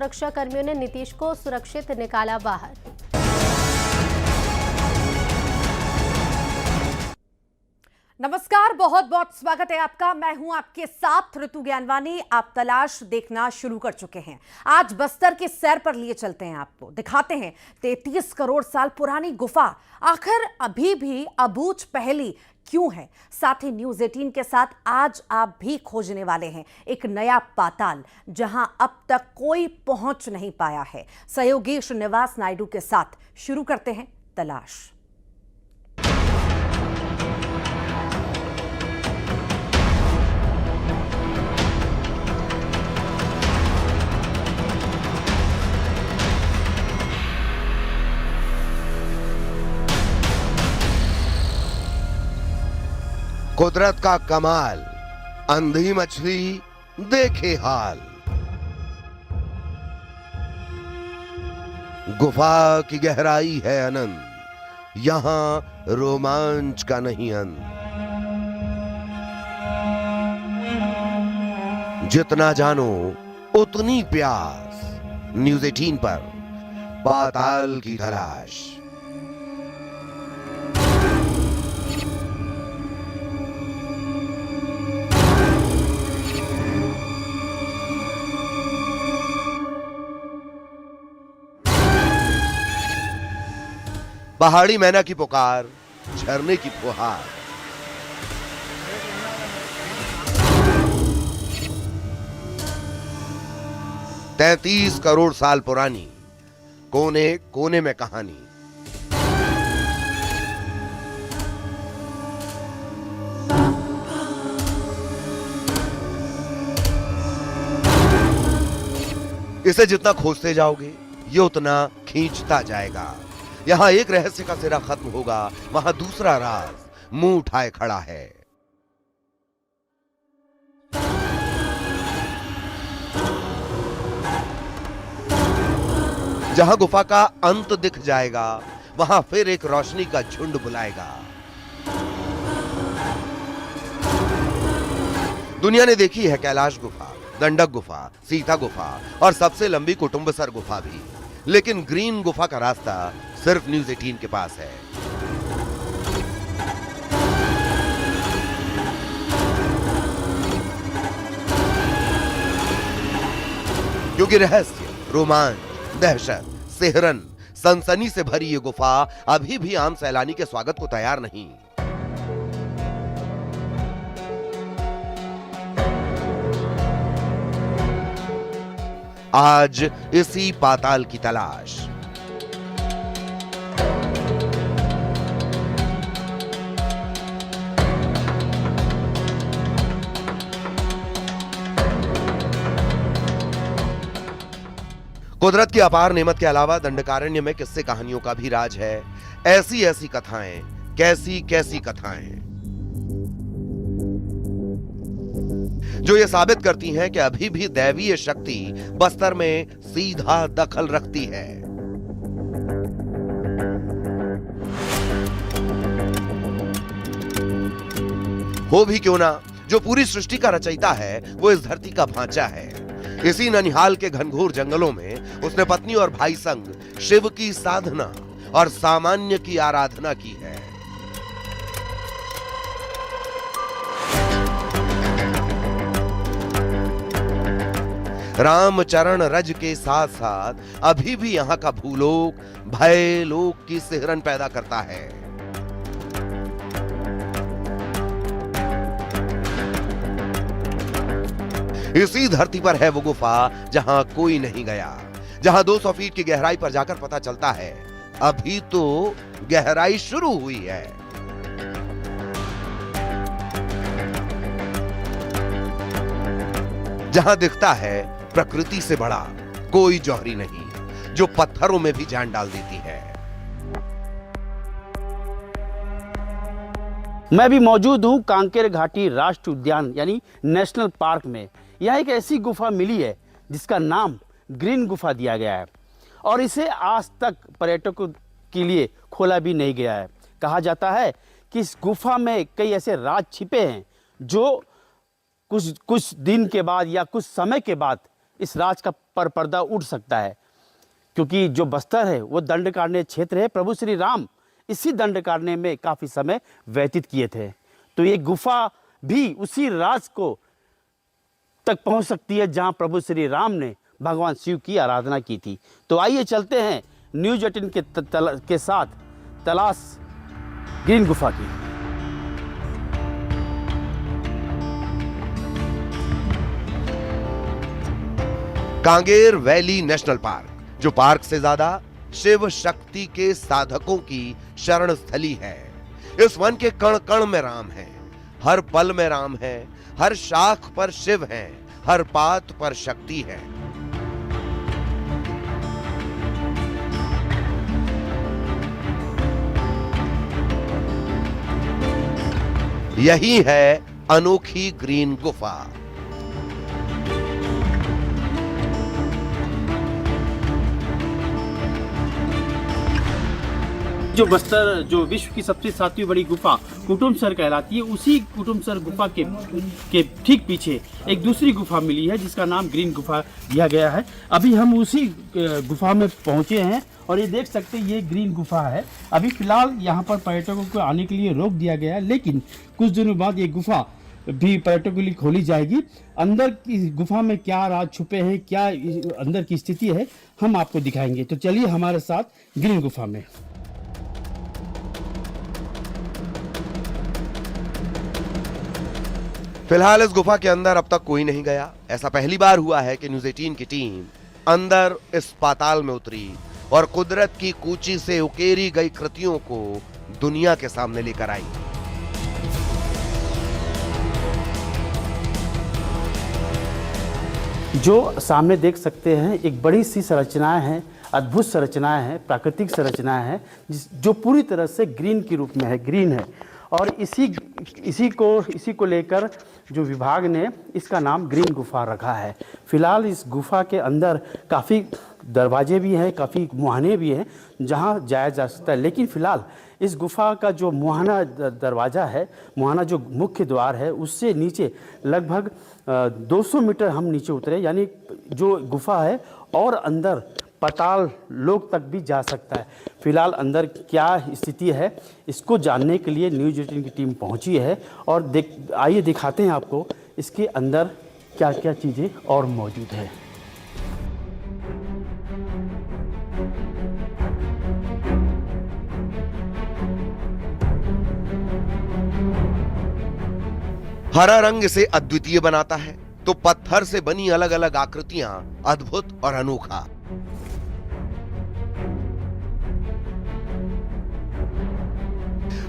सुरक्षा कर्मियों ने नीतीश को सुरक्षित निकाला बाहर। नमस्कार, बहुत बहुत स्वागत है आपका। मैं हूं आपके साथ ऋतु ज्ञानवानी। आप तलाश देखना शुरू कर चुके हैं। आज बस्तर की सैर पर लिए चलते हैं, आपको दिखाते हैं 33 करोड़ साल पुरानी गुफा आखिर अभी भी अबूझ पहेली क्यों है। साथ ही न्यूज 18 के साथ आज आप भी खोजने वाले हैं एक नया पाताल जहां अब तक कोई पहुंच नहीं पाया है। सहयोगी श्रीनिवास नायडू के साथ शुरू करते हैं तलाश। कुदरत का कमाल, अंधी मछली देखे हाल। गुफा की गहराई है अनंत, यहां रोमांच का नहीं अंत। जितना जानो उतनी प्यास। न्यूज 18 पर पाताल की तलाश। पहाड़ी मैना की पुकार, झरने की फुहार। तैंतीस करोड़ साल पुरानी, कोने कोने में कहानी। इसे जितना खोजते जाओगे ये उतना खींचता जाएगा। यहां एक रहस्य का सिरा खत्म होगा, वहां दूसरा राज मुंह उठाए खड़ा है। जहां गुफा का अंत दिख जाएगा, वहां फिर एक रोशनी का झुंड बुलाएगा। दुनिया ने देखी है कैलाश गुफा, गंडक गुफा, सीता गुफा और सबसे लंबी कुटुंबसर गुफा भी, लेकिन ग्रीन गुफा का रास्ता सिर्फ न्यूज 18 के पास है। क्योंकि रहस्य, रोमांच, दहशत, सिहरन, सनसनी से भरी ये गुफा अभी भी आम सैलानी के स्वागत को तैयार नहीं। आज इसी पाताल की तलाश। कुदरत की अपार नेमत के अलावा दंडकारण्य में किस्से कहानियों का भी राज है। ऐसी ऐसी कथाएं, कैसी कैसी कथाएं, जो ये साबित करती हैं कि अभी भी दैवीय शक्ति बस्तर में सीधा दखल रखती है। हो भी क्यों ना, जो पूरी सृष्टि का रचयिता है वो इस धरती का भांचा है। इसी ननिहाल के घनघोर जंगलों में उसने पत्नी और भाई संग शिव की साधना और सामान्य की आराधना की है। रामचरण रज के साथ साथ अभी भी यहां का भूलोक भय लोक की सिहरन पैदा करता है। इसी धरती पर है वो गुफा जहां कोई नहीं गया, जहां 200 फीट की गहराई पर जाकर पता चलता है अभी तो गहराई शुरू हुई है। जहां दिखता है प्रकृति से बड़ा कोई जौहरी नहीं, जो पत्थरों में भी जान डाल देती है। मैं भी मौजूद हूं कांकेर घाटी राष्ट्रीय उद्यान यानी नेशनल पार्क में। यह एक ऐसी गुफा मिली है जिसका नाम ग्रीन गुफा दिया गया है और इसे आज तक पर्यटकों के लिए खोला भी नहीं गया है। कहा जाता है कि इस गुफा में कई ऐसे राज छिपे हैं जो कुछ दिन के बाद या कुछ समय के बाद इस राज का पर्दा उठ सकता है, क्योंकि जो बस्तर है वो दंडकारण्य क्षेत्र है। प्रभु श्री राम इसी दंडकारण्य में काफ़ी समय व्यतीत किए थे। तो ये गुफा भी उसी राज को तक पहुंच सकती है जहां प्रभु श्री राम ने भगवान शिव की आराधना की थी। तो आइए चलते हैं न्यूज़ 18 के साथ तलाश ग्रीन गुफा की। कांगेर वैली नेशनल पार्क, जो पार्क से ज्यादा शिव शक्ति के साधकों की शरण स्थली है। इस वन के कण कण में राम है, हर पल में राम है, हर शाख पर शिव है, हर पात पर शक्ति है। यही है अनोखी ग्रीन गुफा। जो बस्तर जो विश्व की सबसे 7वीं बड़ी गुफा कुटुमसर कहलाती है, उसी कुटुमसर गुफा के ठीक पीछे एक दूसरी गुफा मिली है जिसका नाम ग्रीन गुफा दिया गया है। अभी हम उसी गुफा में पहुंचे हैं और ये देख सकते हैं ये ग्रीन गुफा है। अभी फिलहाल यहाँ पर पर्यटकों को आने के लिए रोक दिया गया है, लेकिन कुछ दिनों बाद ये गुफा भी पर्यटकों के लिए खोली जाएगी। अंदर की गुफा में क्या राज छुपे हैं, क्या अंदर की स्थिति है, हम आपको दिखाएंगे। तो चलिए हमारे साथ ग्रीन गुफा में। फिलहाल इस गुफा के अंदर अब तक कोई नहीं गया। ऐसा पहली बार हुआ है कि न्यूज़ 18 की टीम अंदर इस पाताल में उतरी और कुदरत की कूची से उकेरी गई कृतियों को दुनिया के सामने लेकर आई। जो सामने देख सकते हैं एक बड़ी सी संरचनाएं हैं, अद्भुत संरचनाएं हैं, प्राकृतिक संरचनाएं हैं जो पूरी तरह से ग्रीन के रूप में है, ग्रीन है। और इसी को लेकर जो विभाग ने इसका नाम ग्रीन गुफा रखा है। फिलहाल इस गुफा के अंदर काफ़ी दरवाजे भी हैं, काफ़ी मुहाने भी हैं जहां जाया जा सकता है। लेकिन फ़िलहाल इस गुफा का जो मुहाना दरवाज़ा है, मुहाना जो मुख्य द्वार है, उससे नीचे लगभग 200 मीटर हम नीचे उतरे, यानी जो गुफा है और अंदर पाताल लोक तक भी जा सकता है। फिलहाल अंदर क्या स्थिति है इसको जानने के लिए न्यूज़ 18 की टीम पहुंची है और आइए दिखाते हैं आपको इसके अंदर क्या क्या चीज़ें और मौजूद है। हरा रंग इसे अद्वितीय बनाता है, तो पत्थर से बनी अलग अलग आकृतियां अद्भुत और अनोखा।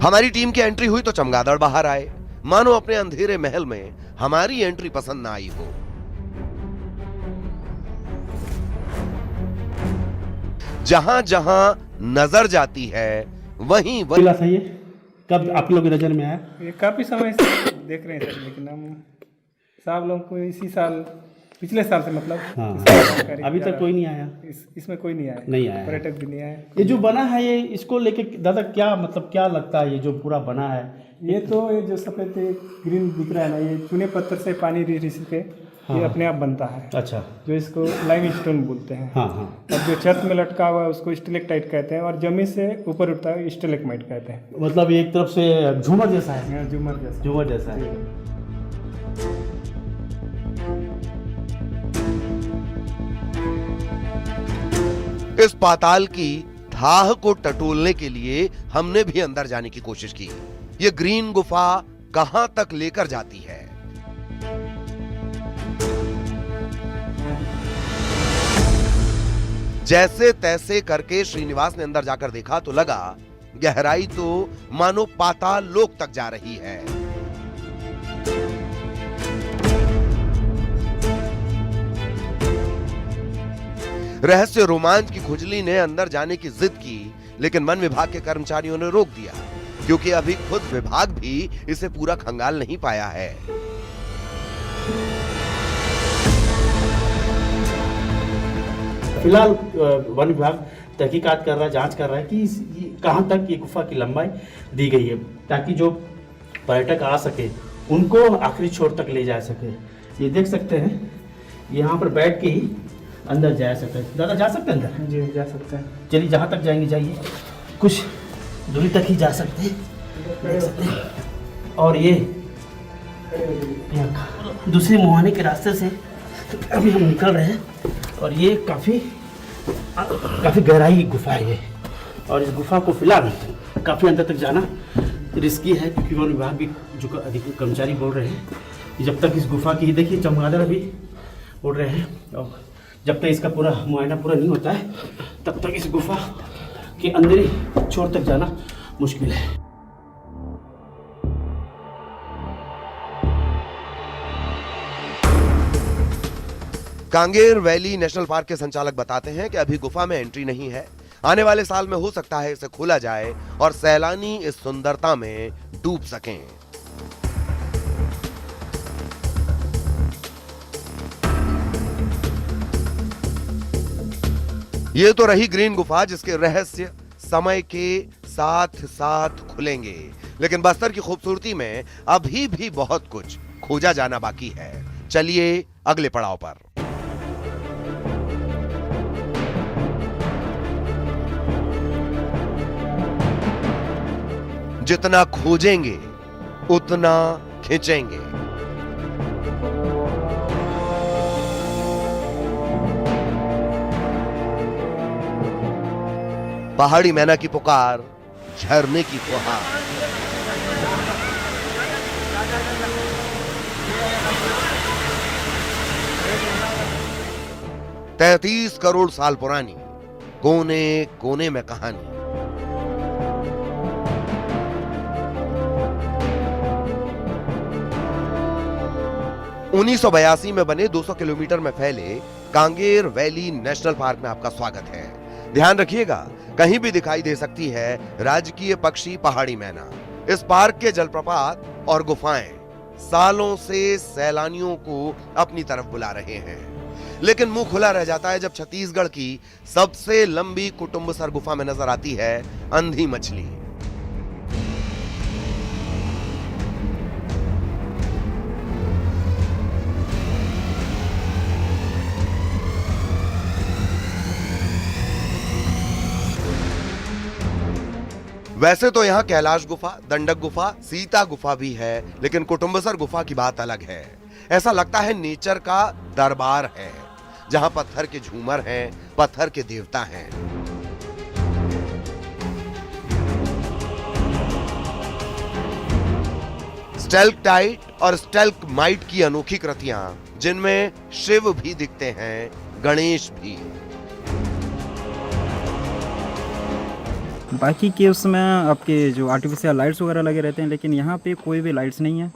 हमारी टीम की एंट्री हुई तो चमगादड़ बाहर आए, मानो अपने अंधेरे महल में हमारी एंट्री पसंद ना आई हो। जहां जहां नजर जाती है वहीं सही है। कब आप लोग की नजर में आया? ये काफ़ी समय से देख रहे हैं सर, लेकिन हम साहब लोग को इसी साल, पिछले साल से मतलब हाँ। अभी तक कोई नहीं आया। इसमें कोई नहीं आया, नहीं आया, पर्यटक भी नहीं आए। ये जो बना है ये इसको लेके दादा क्या मतलब क्या लगता है ये जो पूरा बना है? ये तो ये जो सफेद ग्रीन दिख रहा है ना, ये चूने पत्थर से पानी रिस के ये अपने आप बनता है। अच्छा। जो इसको लाइम स्टोन बोलते हैं। हाँ हाँ। और जो छत में लटका हुआ है उसको स्टेलेक्टाइट कहते हैं, और जमीन से ऊपर उठता है स्टेलेक्माइट कहते हैं। मतलब एक तरफ से झूमर जैसा है। झूमर जैसा है। इस पाताल की थाह को टटोलने के लिए हमने भी अंदर जाने की कोशिश की। ये ग्रीन गुफा कहां तक लेकर जाती है? जैसे तैसे करके श्रीनिवास ने अंदर जाकर देखा तो लगा गहराई तो मानो पाताल लोक तक जा रही है। रहस्य रोमांच की खुजली ने अंदर जाने की जिद की, लेकिन वन विभाग के कर्मचारियों ने रोक दिया, क्योंकि अभी खुद विभाग भी इसे पूरा खंगाल नहीं पाया है। फिलहाल वन विभाग तहकीकात कर रहा है, जांच कर रहा है कि कहां तक ये गुफा की लंबाई दी गई है, ताकि जो पर्यटक आ सके उनको आखिरी छोर तक ले जा सके। ये देख सकते हैं यहाँ पर बैठ के ही अंदर जा सकते हैं। दादा जा सकते हैं अंदर? जी जा सकते हैं। चलिए जहाँ तक जाएंगे जाइए, कुछ दूरी तक ही जा सकते हैं, देख सकते हैं। और ये यहाँ दूसरे मुहाने के रास्ते से अभी हम निकल रहे हैं और ये काफ़ी गहराई की गुफा है ये। और इस गुफा को फिलहाल काफ़ी अंदर तक जाना रिस्की है, क्योंकि वन विभाग भी जो अधिक कर्मचारी बोल रहे हैं कि जब तक इस गुफा की, देखिए चमगादड़ भी उड़ रहे हैं, और जब तक इसका पूरा मुआयना पूरा नहीं होता है तब तक इस गुफा के अंदर ही छोर तक जाना मुश्किल है। कांगेर वैली नेशनल पार्क के संचालक बताते हैं कि अभी गुफा में एंट्री नहीं है। आने वाले साल में हो सकता है इसे खोला जाए और सैलानी इस सुंदरता में डूब सकें। ये तो रही ग्रीन गुफा, जिसके रहस्य समय के साथ साथ खुलेंगे, लेकिन बस्तर की खूबसूरती में अभी भी बहुत कुछ खोजा जाना बाकी है। चलिए अगले पड़ाव पर। जितना खोजेंगे उतना खींचेंगे। पहाड़ी मैना की पुकार, झरने की फुहार। तैंतीस करोड़ साल पुरानी, कोने कोने में कहानी। 1982 में बने 200 किलोमीटर में फैले कांगेर वैली नेशनल पार्क में आपका स्वागत है। ध्यान रखिएगा, कहीं भी दिखाई दे सकती है राजकीय पक्षी पहाड़ी मैना। इस पार्क के जलप्रपात और गुफाएं सालों से सैलानियों को अपनी तरफ बुला रहे हैं, लेकिन मुंह खुला रह जाता है जब छत्तीसगढ़ की सबसे लंबी कुटुम्बसर गुफा में नजर आती है अंधी मछली। वैसे तो यहाँ कैलाश गुफा, दंडक गुफा, सीता गुफा भी है, लेकिन कुटुम्बसर गुफा की बात अलग है। ऐसा लगता है नेचर का दरबार है, जहां पत्थर के झूमर हैं, पत्थर के देवता हैं। स्टेलक्टाइट और स्टेलक्माइट की अनोखी कृतियां, जिनमें शिव भी दिखते हैं, गणेश भी। बाकी केव्स में आपके जो आर्टिफिशियल लाइट्स वगैरह लगे रहते हैं, लेकिन यहाँ पे कोई भी लाइट्स नहीं है,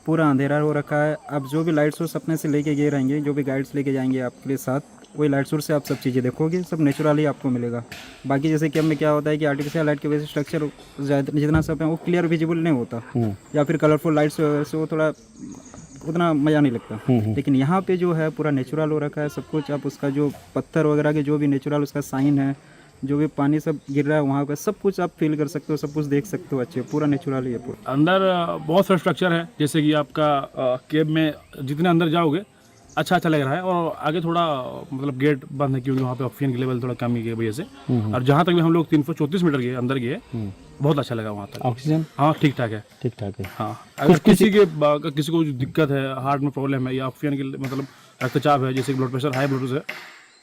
पूरा अंधेरा हो रखा है। आप जो भी लाइट सोर्स अपने से लेके गए रहेंगे, जो भी गाइड्स लेके जाएंगे आपके साथ, वही लाइट सोर्स से आप सब चीज़ें देखोगे, सब नेचुरली आपको मिलेगा। बाकी जैसे कि हमें क्या होता है कि आर्टिफिशियल लाइट की वजह से स्ट्रक्चर जितना सब है वो क्लियर विजिबल नहीं होता, या फिर कलरफुल लाइट्स से वो थोड़ा उतना मज़ा नहीं लगता। लेकिन यहाँ पे जो है पूरा नेचुरल हो रखा है सब कुछ। आप उसका जो पत्थर वगैरह के जो भी नेचुरल उसका साइन है, जो भी पानी सब गिर रहा है वहाँ का सब कुछ आप फील कर सकते हो, सब कुछ देख सकते हो अच्छे, पूरा नेचुरल ही है पूरा। अंदर बहुत सारा स्ट्रक्चर है, जैसे कि आपका केव में जितने अंदर जाओगे अच्छा लग रहा है, और आगे थोड़ा मतलब गेट बंद है क्योंकि वहाँ पे ऑक्सीजन की लेवल थोड़ा कमी की वजह से। और जहाँ तक भी हम लोग 334 मीटर गए अंदर गए, बहुत अच्छा लगा वहाँ तक। ऑक्सीजन हाँ ठीक ठाक है, ठीक ठाक है। हाँ अगर किसी को जो दिक्कत है, हार्ट में प्रॉब्लम है या ऑक्सीजन की मतलब रक्तचाप है, जैसे blood pressure, high blood pressure है,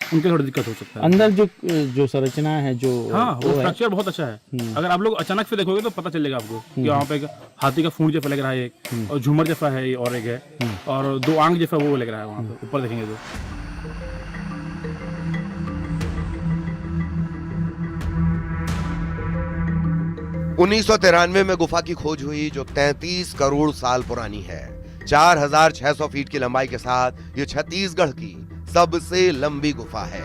उनके थोड़ी दिक्कत हो सकता है। अंदर जो संरचना है जो हाँ वो स्ट्रक्चर बहुत अच्छा है। अगर आप लोग अचानक से देखोगे तो पता चलेगा आपको कि वहाँ पे एक हाथी का सूंड जैसा लग रहा है एक, और झूमर जैसा है और एक है, और दो आंख जैसा वो लग रहा है वहाँ पे ऊपर देखेंगे तो। 1993 में गुफा की खोज हुई जो 33 करोड़ साल पुरानी है। 4600 फीट की लंबाई के साथ ये छत्तीसगढ़ की सबसे लंबी गुफा है।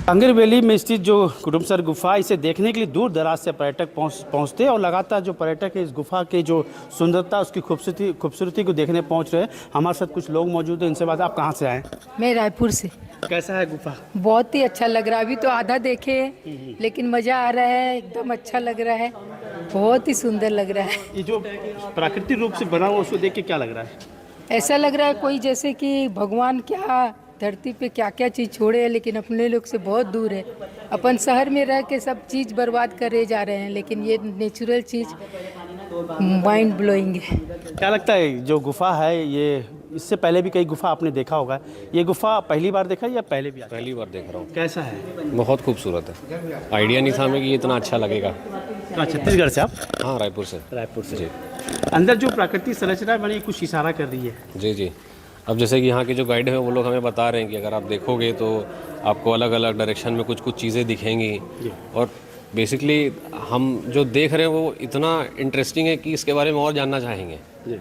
कांगेर वैली में स्थित जो कुटुम्बसर गुफा, इसे देखने के लिए दूर दराज से पर्यटक पहुंचते हैं, और लगातार जो पर्यटक है इस गुफा के जो सुंदरता, उसकी खूबसूरती को देखने पहुंच रहे हैं। हमारे साथ कुछ लोग मौजूद हैं, इनसे बात। आप कहाँ से आए? मैं रायपुर से। कैसा है गुफा? बहुत ही अच्छा लग रहा है। अभी तो आधा देखे, लेकिन मज़ा आ रहा है, एकदम अच्छा लग रहा है। बहुत ही सुंदर लग रहा है। ये जो प्राकृतिक रूप से बना हुआ उसको देख के क्या लग रहा है? ऐसा लग रहा है कोई जैसे कि भगवान क्या धरती पे क्या क्या चीज़ छोड़े हैं, लेकिन अपने लोग से बहुत दूर है। अपन शहर में रह के सब चीज़ बर्बाद करे जा रहे हैं, लेकिन ये नेचुरल चीज़ माइंड ब्लोइंग है। क्या लगता है जो गुफा है ये, इससे पहले भी कई गुफा आपने देखा होगा, ये गुफा पहली बार देखा या पहले भी? पहली बार देख रहा हूँ। कैसा है? बहुत खूबसूरत है। आइडिया नहीं था हमें कि ये इतना अच्छा लगेगा। तो छत्तीसगढ़ से आप? हाँ, रायपुर से। रायपुर से जी। अंदर जो प्राकृतिक संरचना बनी कुछ इशारा कर रही है। जी जी। अब जैसे कि यहाँ के जो गाइड हैं वो लोग हमें बता रहे हैं कि अगर आप देखोगे तो आपको अलग अलग डायरेक्शन में कुछ कुछ चीज़ें दिखेंगी, और बेसिकली हम जो देख रहे हैं वो इतना इंटरेस्टिंग है कि इसके बारे में और जानना चाहेंगे। जी।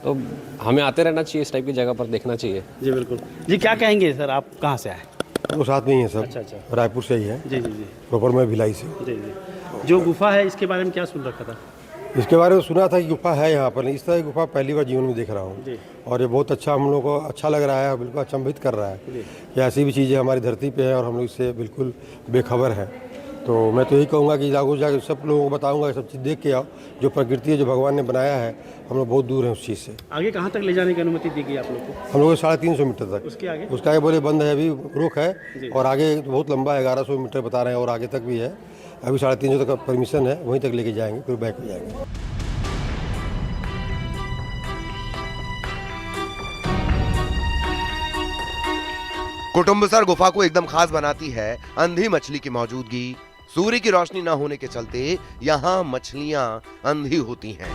तो हमें आते रहना चाहिए, इस टाइप की जगह पर देखना चाहिए। जी बिल्कुल। जी क्या कहेंगे सर, आप कहाँ से आए? वो साथ में ही है सब। अच्छा अच्छा। रायपुर से ही है। जी जी जी। प्रॉपर मैं भिलाई से हूँ। जी जी। जो गुफा है इसके बारे में क्या सुन रखा था? इसके बारे में सुना था कि गुफा है यहाँ पर, इस तरह की गुफा पहली बार जीवन में देख रहा हूँ, और ये बहुत अच्छा, हम लोग को अच्छा लग रहा है, बिल्कुल अचंभित कर रहा है कि ऐसी भी चीज़ें हमारी धरती पे हैं और हम लोग इससे बिल्कुल बेखबर हैं। तो मैं तो यही कहूँगा कि जागो जाके सब लोगों को बताऊँगा, सब चीज़ देख के आओ। जो प्रकृति है, जो भगवान ने बनाया है, हम लोग बहुत दूर हैं उस चीज़ से। आगे कहाँ तक ले जाने की अनुमति दी गई आप लोग को? हम लोग 350 मीटर तक। उसके आगे? उसके आगे बोले बंद है, अभी रोक है, और आगे बहुत लंबा है, 1100 मीटर बता रहे हैं, और आगे तक भी है। अभी 350 तक का परमिशन है, वहीं तक लेके जाएंगे, फिर बैक हो जाएंगे। कुटुम्बसर गुफा को एकदम खास बनाती है अंधी मछली की मौजूदगी। सूर्य की रोशनी न होने के चलते यहाँ मछलियां अंधी होती हैं।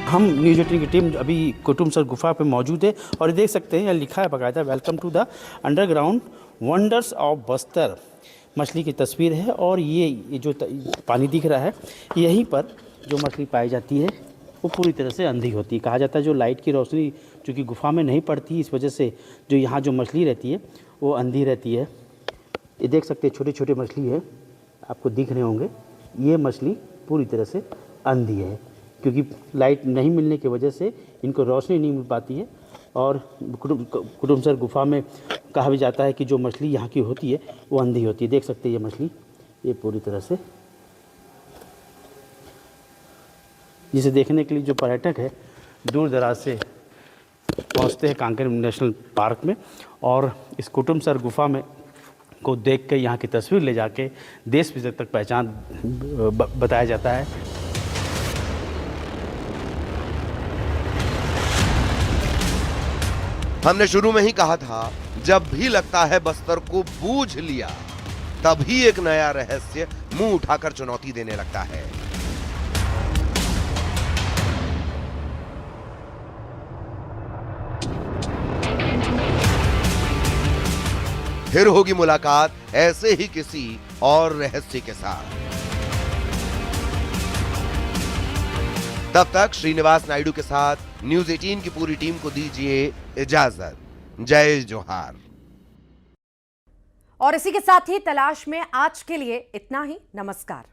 हम न्यूज़ 18 की टीम अभी कुटुम्बसर गुफा पे मौजूद है, और ये देख सकते हैं यहाँ लिखा है बाकायदा, welcome to the underground wonders of Bastar. मछली की तस्वीर है, और ये जो पानी दिख रहा है, यहीं पर जो मछली पाई जाती है वो पूरी तरह से अंधी होती है। कहा जाता है जो लाइट की रोशनी चूँकि गुफा में नहीं पड़ती, इस वजह से जो यहाँ जो मछली रहती है वो अंधी रहती है। ये देख सकते हैं छोटे छोटे मछली है, आपको दिख रहे होंगे। ये मछली पूरी तरह से अंधी है, क्योंकि लाइट नहीं मिलने की वजह से इनको रोशनी नहीं मिल पाती है। और कुटुम्बसर गुफा में कहा भी जाता है कि जो मछली यहाँ की होती है वो अंधी होती है। देख सकते हैं ये मछली, ये पूरी तरह से, जिसे देखने के लिए जो पर्यटक है दूर दराज से पहुँचते हैं कांकेर नेशनल पार्क में, और इस कुटुम्बसर गुफा में को देख के यहाँ की तस्वीर ले जाके देश विदेश तक पहचान बताया जाता है। हमने शुरू में ही कहा था, जब भी लगता है बस्तर को बूझ लिया, तभी एक नया रहस्य मुंह उठाकर चुनौती देने लगता है। फिर होगी मुलाकात ऐसे ही किसी और रहस्य के साथ। तब तक श्रीनिवास नायडू के साथ न्यूज़ 18 की पूरी टीम को दीजिए इजाजत। जय जोहार। और इसी के साथ ही तलाश में आज के लिए इतना ही। नमस्कार।